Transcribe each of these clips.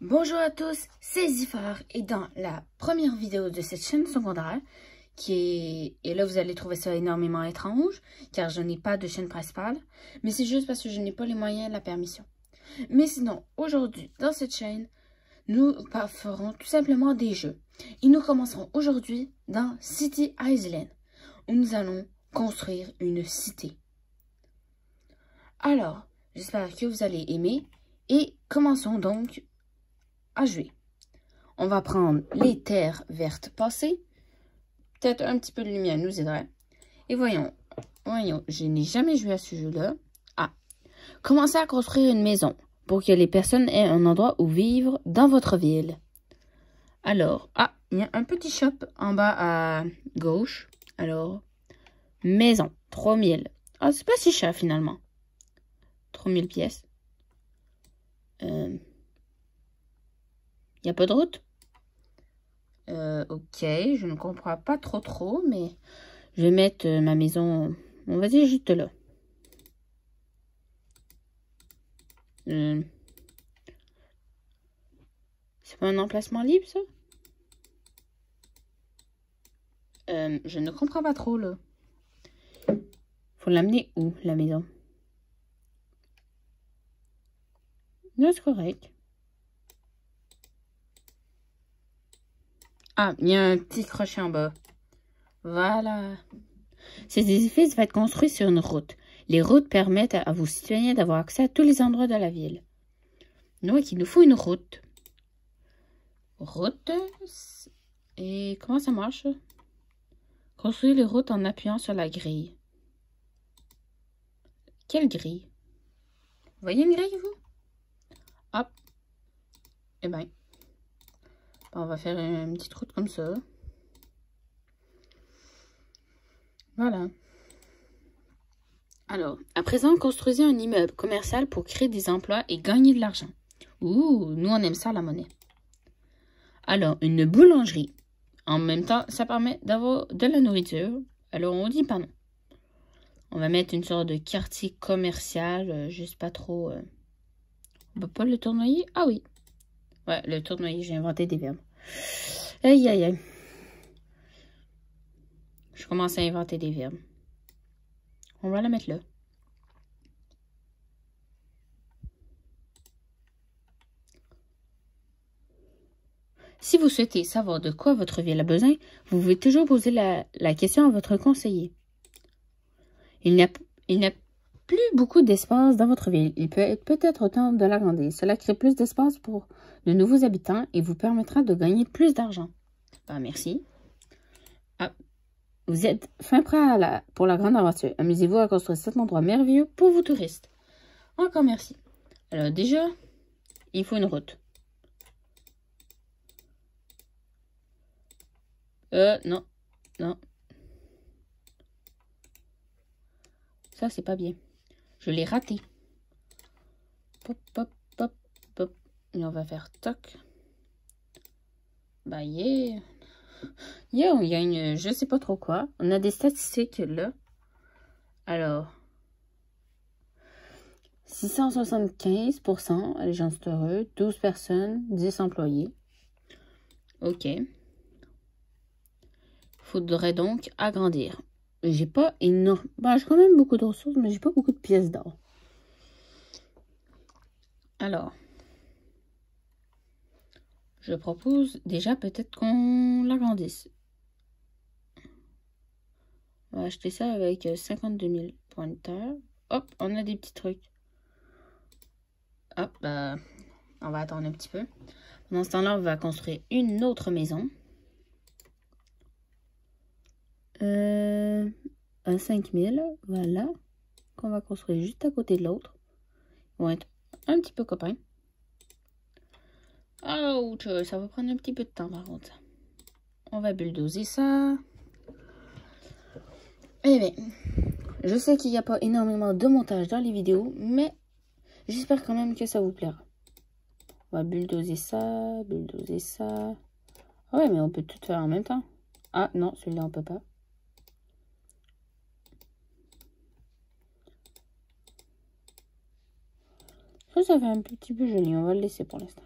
Bonjour à tous, c'est Zifar et dans la première vidéo de cette chaîne secondaire, et là vous allez trouver ça énormément étrange, car je n'ai pas de chaîne principale, mais c'est juste parce que je n'ai pas les moyens de la permission. Mais sinon, aujourd'hui, dans cette chaîne, nous ferons tout simplement des jeux. Et nous commencerons aujourd'hui dans City Island, où nous allons construire une cité. Alors, j'espère que vous allez aimer, et commençons donc à jouer. On va prendre les terres vertes passées. Peut-être un petit peu de lumière nous aiderait. Et voyons, je n'ai jamais joué à ce jeu-là. Ah, commencez à construire une maison pour que les personnes aient un endroit où vivre dans votre ville. Alors, il y a un petit shop en bas à gauche. Alors, maison, 3000. Ah, c'est pas si cher finalement. 3000 pièces. Il n'y a pas de route? Ok, je ne comprends pas trop, mais je vais mettre ma maison, on va dire juste là. C'est pas un emplacement libre, ça? Je ne comprends pas trop, là. Faut l'amener où, la maison? Non, c'est correct. Ah, il y a un petit crochet en bas. Voilà. Ces édifices vont être construits sur une route. Les routes permettent à vos citoyens d'avoir accès à tous les endroits de la ville. Donc, il nous faut une route. Route. Et comment ça marche? Construire les routes en appuyant sur la grille. Quelle grille? Vous voyez une grille, vous? Hop. Eh bien, on va faire une petite route comme ça. Voilà. Alors, à présent, construisez un immeuble commercial pour créer des emplois et gagner de l'argent. Ouh, nous on aime ça, la monnaie. Alors, une boulangerie. En même temps, ça permet d'avoir de la nourriture. Alors, on dit pas non. On va mettre une sorte de quartier commercial. Je sais pas trop. On peut pas le tournoyer? Ah oui. Ouais, le tournoyer, j'ai inventé des verbes. Aïe, aïe, aïe. Je commence à inventer des verbes. On va la mettre là. Si vous souhaitez savoir de quoi votre ville a besoin, vous pouvez toujours poser la question à votre conseiller. Il n'y a plus beaucoup d'espace dans votre ville. Il peut être temps de l'agrandir. Cela crée plus d'espace pour de nouveaux habitants et vous permettra de gagner plus d'argent. Merci. Ah, vous êtes fin prêt pour la grande aventure. Amusez-vous à construire cet endroit merveilleux pour vos touristes. Encore merci. Alors déjà, il faut une route. Non. Ça, c'est pas bien. Je l'ai raté. Pop. Et on va faire toc. Bah, yeah. On gagne je sais pas trop quoi. On a des statistiques là. Alors, 675%, les gens sont heureux. 12 personnes, 10 employés. Ok. Faudrait donc agrandir. J'ai pas énorme... Bah, j'ai quand même beaucoup de ressources, mais j'ai pas beaucoup de pièces d'or. Alors, je propose déjà peut-être qu'on l'agrandisse. On va acheter ça avec 52 000 points de terre. Hop, on a des petits trucs. Hop, on va attendre un petit peu. Pendant ce temps-là, on va construire une autre maison. À 5000, voilà. Qu'on va construire juste à côté de l'autre. Ils vont être un petit peu copains. Ouch, ça va prendre un petit peu de temps par contre. On va bulldozer ça. Eh bien, je sais qu'il n'y a pas énormément de montage dans les vidéos, mais j'espère quand même que ça vous plaira. On va bulldozer ça, bulldozer ça. Ah ouais, mais on peut tout faire en même temps. Ah non, celui-là on peut pas. Ça fait un petit peu joli, on va le laisser pour l'instant.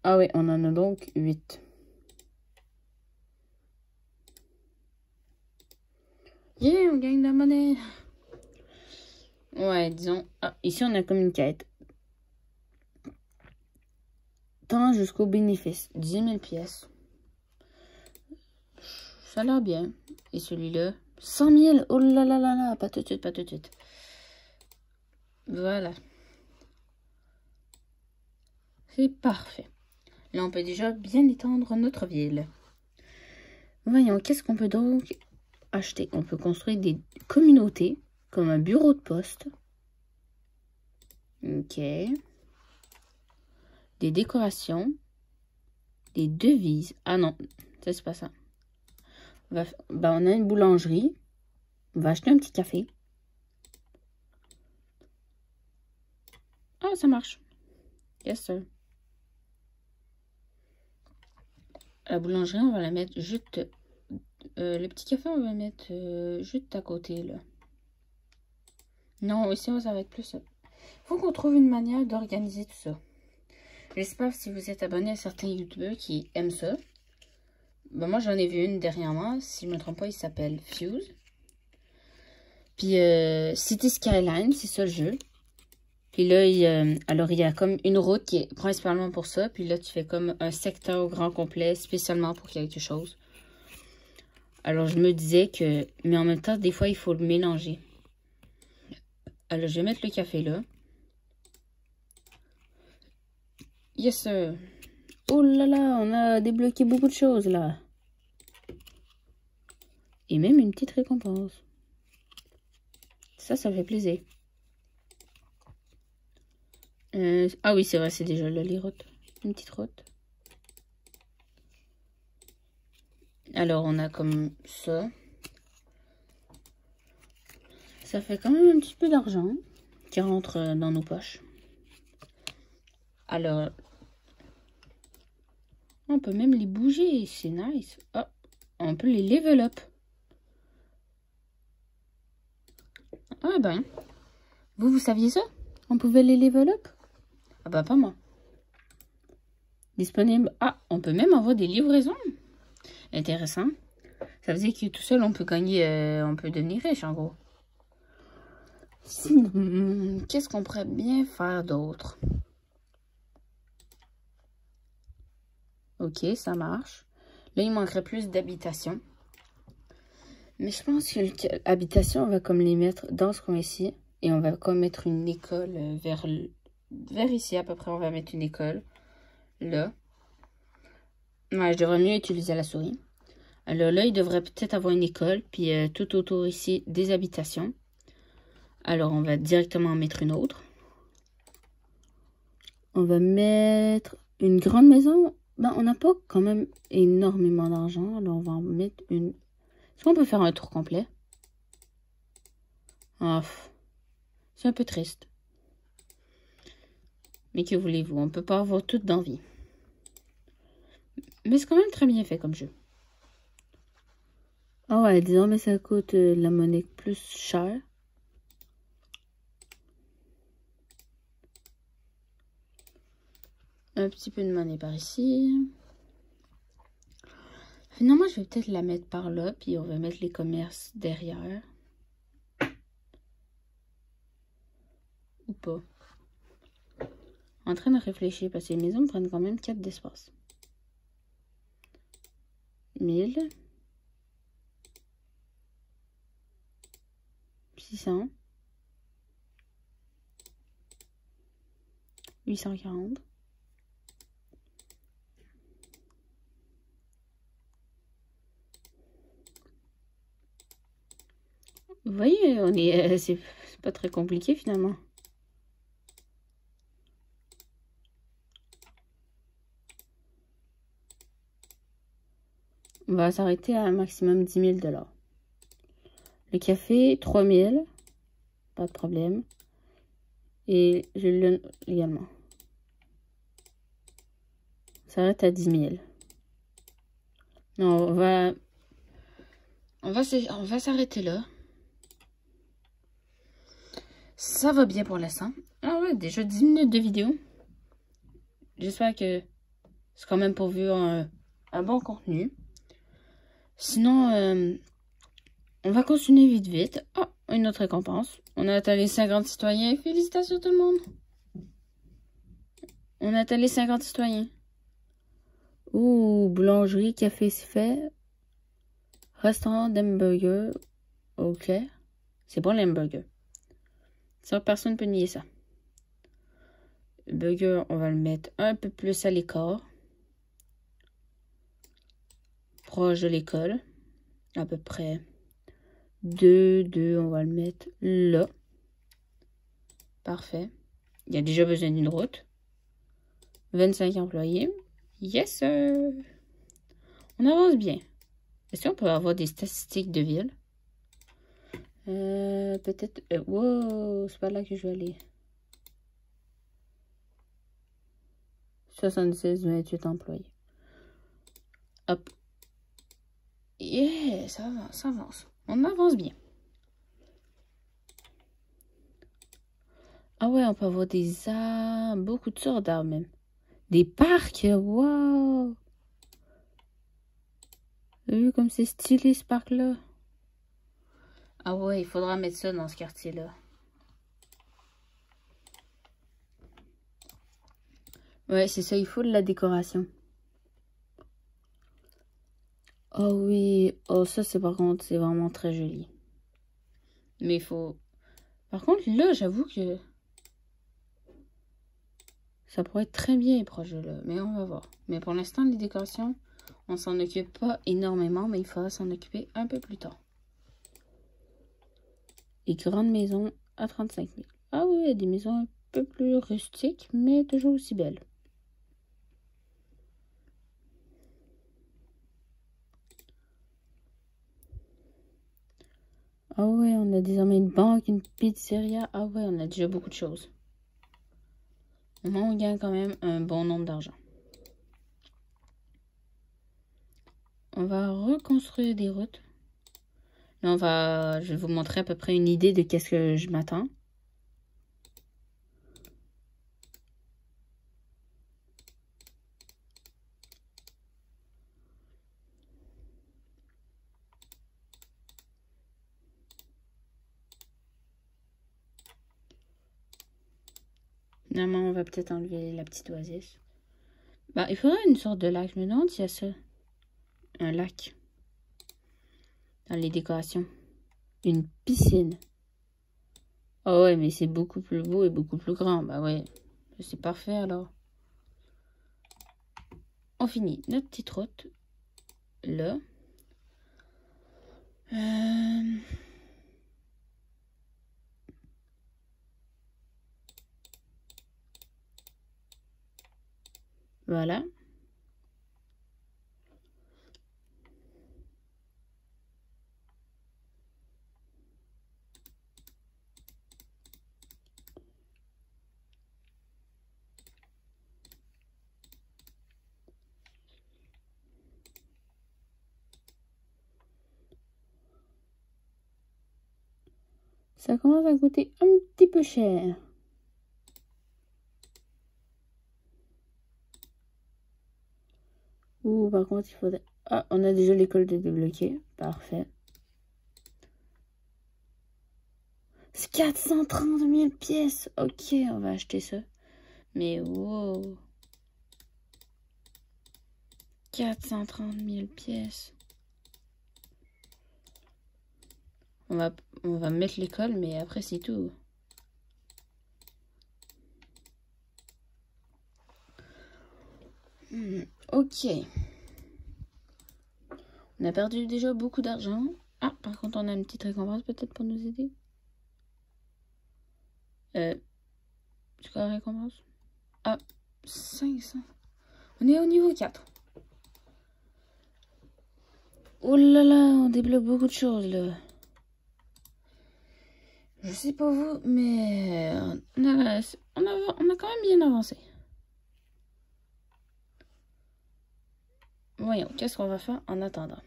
Ah oui, on en a donc 8. Yeah, on gagne de la monnaie. Ouais, disons. Ah, ici, on a comme une quête. Tant jusqu'au bénéfice. 10 000 pièces. Ça a l'air bien. Et celui-là, 100 000. Oh là là là là. Pas tout de suite, pas tout de suite. Voilà. C'est parfait. Là, on peut déjà bien étendre notre ville. Voyons, qu'est-ce qu'on peut donc acheter? On peut construire des communautés, comme un bureau de poste. Ok. Des décorations. Des devises. Ah non, ça c'est pas ça. On a une boulangerie. On va acheter un petit café. Ah, ça marche. Yes, sir. La boulangerie, on va la mettre juste... le petit café, on va le mettre juste à côté, là. Non, ici, ça va être plus ça. Faut qu'on trouve une manière d'organiser tout ça. J'espère si vous êtes abonné à certains youtubeurs qui aiment ça. Ben, moi, j'en ai vu une dernièrement. Si je ne me trompe pas, il s'appelle Fuse. Puis, City Skyline, c'est ça le jeu. Puis là, il y a comme une route qui est principalement pour ça. Puis là, tu fais comme un secteur au grand complet, spécialement pour quelque chose. Alors, je me disais que... Mais en même temps, des fois, il faut le mélanger. Alors, je vais mettre le café là. Yes, sir. Oh là là, on a débloqué beaucoup de choses, là. Et même une petite récompense. Ça fait plaisir. Ah oui, c'est vrai, c'est déjà là, les routes. Une petite route. Alors, on a comme ça. Ça fait quand même un petit peu d'argent qui rentre dans nos poches. Alors, on peut même les bouger, c'est nice. Oh, on peut les level up. Ah ben, vous saviez ça? On pouvait les level up? Ah bah pas moi. Disponible. Ah, on peut même avoir des livraisons. Intéressant. Ça veut dire que tout seul, on peut gagner, on peut devenir riche en gros. Sinon, qu'est-ce qu'on pourrait bien faire d'autre? Ok, ça marche. Là, il manquerait plus d'habitations. Mais je pense que l'habitation, on va comme les mettre dans ce coin ici. Et on va comme mettre une école vers ici à peu près. On va mettre une école. Là. Ouais, je devrais mieux utiliser la souris. Alors là, il devrait peut-être avoir une école. Puis tout autour ici, des habitations. Alors, on va directement en mettre une autre. On va mettre une grande maison. Ben, on n'a pas quand même énormément d'argent. Alors, on va en mettre une... Est-ce qu'on peut faire un tour complet? Ah, c'est un peu triste. Mais que voulez-vous? On ne peut pas avoir tout d'envie. Mais c'est quand même très bien fait comme jeu. Ah ouais, disons, mais ça coûte la monnaie plus chère. Un petit peu de monnaie par ici. Finalement, je vais peut-être la mettre par là, puis on va mettre les commerces derrière. Ou pas. En train de réfléchir, parce que les maisons prennent quand même 4 d'espace. 1000. 600. 840. Vous voyez, on est, c'est pas très compliqué finalement. On va s'arrêter à un maximum 10 000 $. Le café, 3 000. Pas de problème. Et je le également. On s'arrête à 10 000. Non, on va s'arrêter là. Ça va bien pour l'instant. Ah ouais, déjà 10 minutes de vidéo. J'espère que C'est quand même pourvu un bon contenu. Sinon, on va continuer vite vite. Ah, une autre récompense. On a atteint les 50 citoyens. Félicitations tout le monde. On a atteint les 50 citoyens. Ouh, boulangerie, café c'est fait. Restaurant d'hamburger. Ok. C'est bon l'hamburger. Ça, personne ne peut nier ça. Le burger, on va le mettre un peu plus à l'écart. Proche de l'école. À peu près 2, on va le mettre là. Parfait. Il y a déjà besoin d'une route. 25 employés. Yes, sir. On avance bien. Est-ce qu'on peut avoir des statistiques de ville? Peut-être... wow, c'est pas là que je vais aller. 76, 28 employés. Hop. Yeah, ça avance, ça avance. On avance bien. Ah ouais, on peut avoir des arbres, beaucoup de sortes d'arbres même. Des parcs, wow! Vous avez vu comme c'est stylé ce parc-là? Ah ouais, il faudra mettre ça dans ce quartier-là. Ouais, c'est ça, il faut de la décoration. Oh oui, oh ça c'est par contre, c'est vraiment très joli. Mais il faut... Par contre, là, j'avoue que... Ça pourrait être très bien proche de là, mais on va voir. Mais pour l'instant, les décorations, on s'en occupe pas énormément, mais il faudra s'en occuper un peu plus tard. Les grandes maisons à 35 000. Ah oui, il y a des maisons un peu plus rustiques, mais toujours aussi belles. Ah ouais, on a désormais une banque, une pizzeria. Ah ouais, on a déjà beaucoup de choses. On gagne quand même un bon nombre d'argent. On va reconstruire des routes. Là, je vais vous montrer à peu près une idée de qu'est-ce que je m'attends. Finalement, on va peut-être enlever la petite oasis. Bah, il faudrait une sorte de lac. Je me demande s'il y a ça. Un lac. Dans les décorations. Une piscine. Oh ouais, mais c'est beaucoup plus beau et beaucoup plus grand. Bah ouais, c'est parfait alors. On finit notre petite route. Là. Voilà. Ça commence à coûter un petit peu cher. Ouh, par contre, il faudrait... Ah, on a déjà l'école de débloquer. Parfait. C'est 430 000 pièces. Ok, on va acheter ça. Mais wow. 430 000 pièces. On va mettre l'école, mais après, c'est tout. Ok. On a perdu déjà beaucoup d'argent. Ah, par contre, on a une petite récompense peut-être pour nous aider. C'est quoi la récompense? Ah, 500. On est au niveau 4. Oh là là, on débloque beaucoup de choses là. Je sais pas vous, mais on a quand même bien avancé. Voyons, qu'est-ce qu'on va faire en attendant?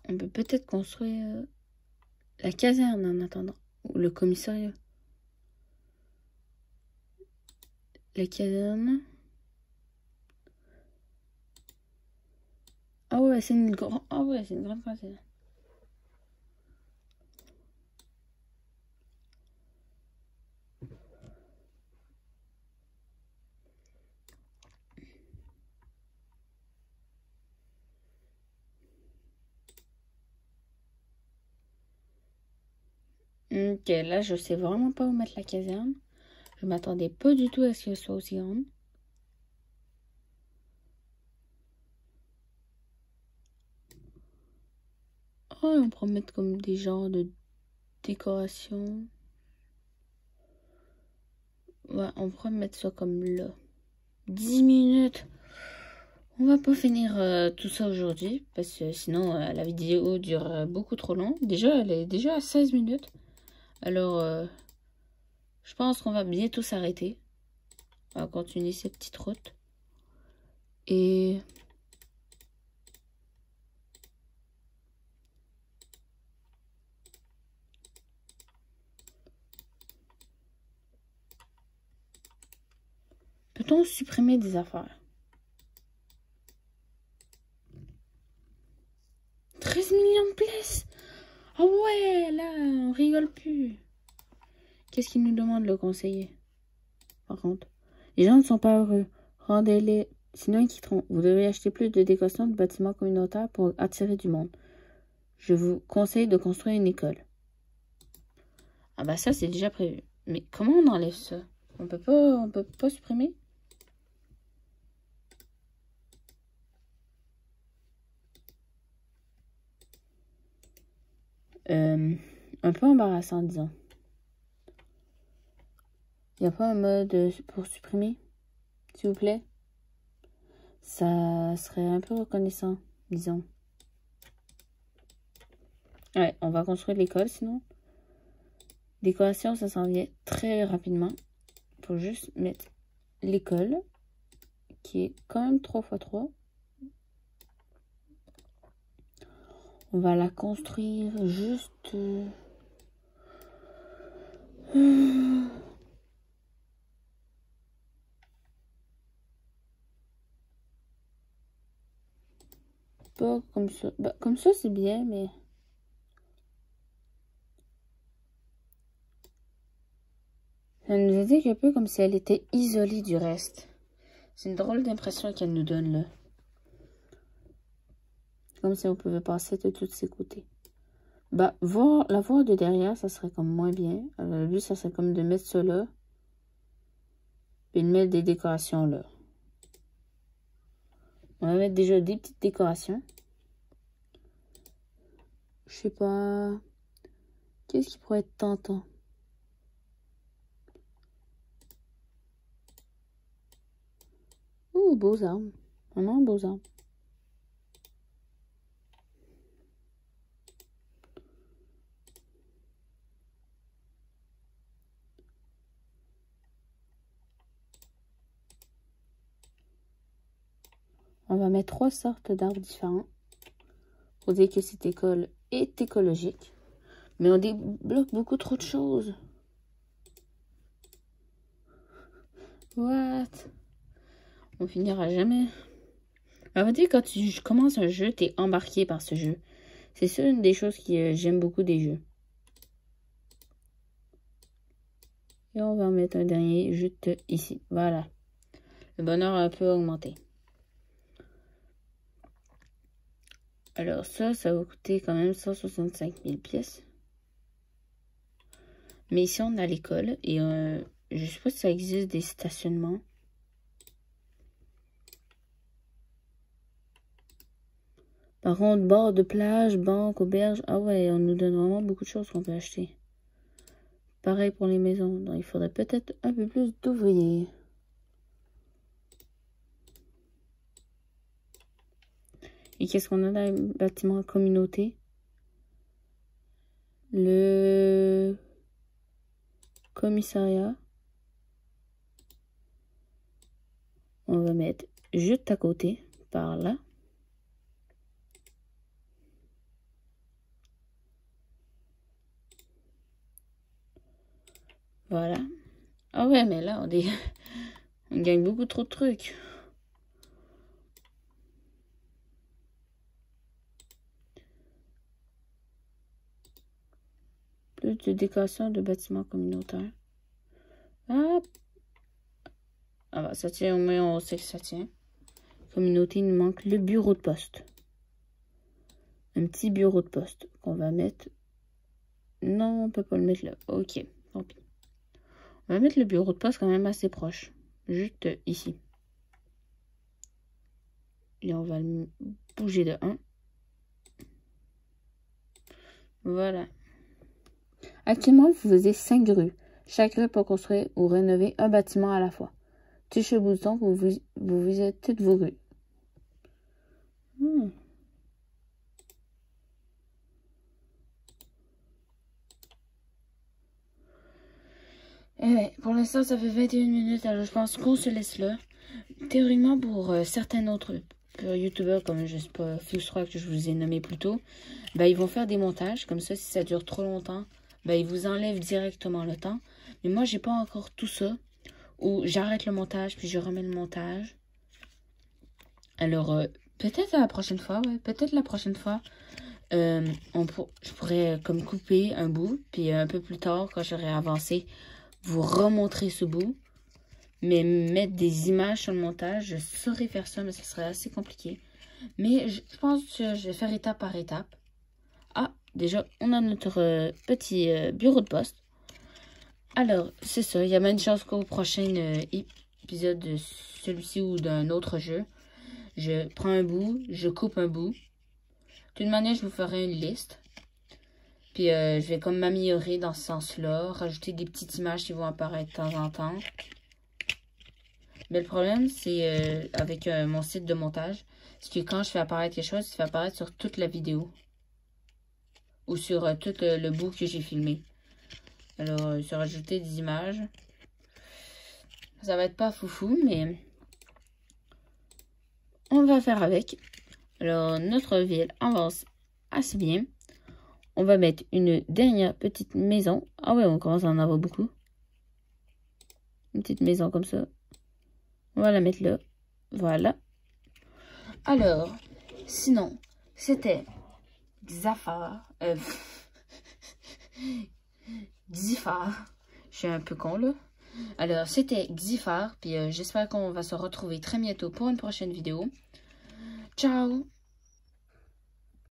On peut peut-être construire la caserne en attendant. Ou le commissariat. la caserne. Ah ouais, c'est une grande... Ah ouais, c'est une grande caserne. Ok, là, je sais vraiment pas où mettre la caserne. Je m'attendais pas du tout à ce qu'elle soit aussi grande. Oh, on pourrait mettre comme des genres de décoration. Ouais, on pourrait mettre ça comme là. 10 minutes. On va pas finir tout ça aujourd'hui. Parce que sinon, la vidéo dure beaucoup trop long. Déjà, elle est déjà à 16 minutes. Alors, je pense qu'on va bientôt s'arrêter. On va continuer cette petite route. Et... peut-on supprimer des affaires? 13 millions de places. Ah ouais, là, on rigole plus. Qu'est-ce qu'il nous demande le conseiller? Par contre, les gens ne sont pas heureux. Rendez-les, sinon ils quitteront. Vous devez acheter plus de décoration de bâtiments communautaires pour attirer du monde. Je vous conseille de construire une école. Ah bah ça, c'est déjà prévu. Mais comment on enlève ça? On peut pas supprimer? Un peu embarrassant, disons. Il n'y a pas un mode pour supprimer, s'il vous plaît? Ça serait un peu reconnaissant, disons. Ouais, on va construire l'école, sinon. Décoration, ça s'en vient très rapidement. Faut juste mettre l'école, qui est quand même 3x3. On va la construire juste... pas comme ça. Bah, comme ça, c'est bien, mais... ça nous indique un peu comme si elle était isolée du reste. C'est une drôle d'impression qu'elle nous donne, là. Comme si on pouvait passer de tous ses côtés. Bah, la voir de derrière, ça serait comme moins bien. Alors, le but, ça serait comme de mettre ça là. Puis de mettre des décorations là. On va mettre déjà des petites décorations. Je sais pas... qu'est-ce qui pourrait être tentant? Ouh, beaux arbres. Vraiment beaux arbres. On va mettre 3 sortes d'arbres différents. Pour dire que cette école est écologique. Mais on débloque beaucoup trop de choses. What? On finira jamais. On va dire, quand tu commences un jeu, t'es embarqué par ce jeu. C'est ça une des choses que j'aime beaucoup des jeux. Et on va en mettre un dernier juste ici. Voilà. Le bonheur a un peu augmenté. Alors ça va coûter quand même 165 000 pièces. Mais ici, on a l'école. Et je sais pas si ça existe des stationnements. Par contre, bord de plage, banque, auberge. Ah ouais, on nous donne vraiment beaucoup de choses qu'on peut acheter. Pareil pour les maisons. Donc, il faudrait peut-être un peu plus d'ouvriers. Et qu'est-ce qu'on a dans les bâtiments communauté? Le commissariat. On va mettre juste à côté, par là. Voilà. Ah ouais, mais là, On gagne beaucoup trop de trucs. Plus de décoration de bâtiments communautaires. Ah, bah, ça tient, au moins on sait que ça tient. Communauté, il nous manque le bureau de poste. Un petit bureau de poste qu'on va mettre. Non, on peut pas le mettre là. Ok, tant pis. On va mettre le bureau de poste quand même assez proche. Juste ici. Et on va le bouger de 1. Voilà. Actuellement, vous avez 5 grues. Chaque grue peut construire ou rénover un bâtiment à la fois. Touchez le bouton, vous visez toutes vos grues. Et ouais, pour l'instant, ça fait 21 minutes, alors je pense qu'on se laisse là. Théoriquement, pour certains autres youtubeurs, comme je sais pas, Fusrock que je vous ai nommé plus tôt, bah, ils vont faire des montages, comme ça, si ça dure trop longtemps, bah, ils vous enlèvent directement le temps. Mais moi, j'ai pas encore tout ça, où j'arrête le montage, puis je remets le montage. Alors, peut-être la prochaine fois, ouais, peut-être la prochaine fois, je pourrais comme couper un bout, puis un peu plus tard, quand j'aurai avancé, vous remontrer ce bout. Mais mettre des images sur le montage, je saurais faire ça, mais ça serait assez compliqué. Mais je pense que je vais faire étape par étape. Ah, déjà, on a notre petit bureau de poste. Alors, c'est ça. Il y a même une chance qu'au prochain épisode de celui-ci ou d'un autre jeu, je prends un bout, je coupe un bout. De toute manière, je vous ferai une liste. Puis, je vais comme m'améliorer dans ce sens-là, rajouter des petites images qui vont apparaître de temps en temps. Mais le problème, c'est avec mon site de montage, c'est que quand je fais apparaître quelque chose, ça fait apparaître sur toute la vidéo. Ou sur tout le bout que j'ai filmé. Alors, se rajouter des images. Ça va être pas foufou, mais on va faire avec. Alors, notre ville avance assez bien. On va mettre une dernière petite maison. Ah ouais, on commence à en avoir beaucoup. Une petite maison comme ça. On va la mettre là. Voilà. Alors, sinon, c'était Xafar. Xifar. Je suis un peu con, là. Alors, c'était Xifar. Puis, j'espère qu'on va se retrouver très bientôt pour une prochaine vidéo. Ciao!